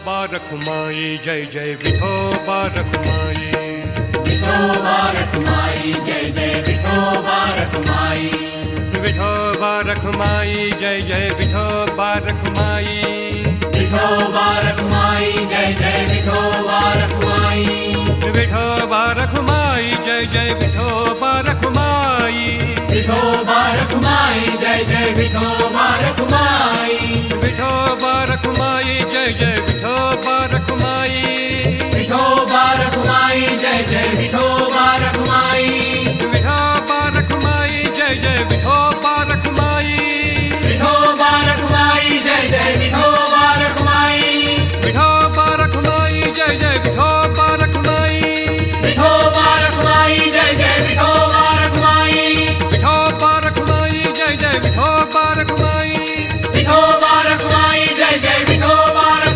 Rakhumai Jai Jai Vithoba Rakhumai. Vithoba Rakhumai Jai Jai Vithoba Rakhumai. Vithoba Rakhumai Jai Jai Vithoba Rakhumai. Vithoba Rakhumai Jai Jai Vithoba Rakhumai. Vithoba Rakhumai Jai Jai Vithoba Rakhumai. Vithoba Rakhumai Jai Jai Vithoba Rakhumai. Vithoba Rakhumai Jai Jai Vithoba Rakhumai. Vithoba Rakhumai Jai Jai Vithoba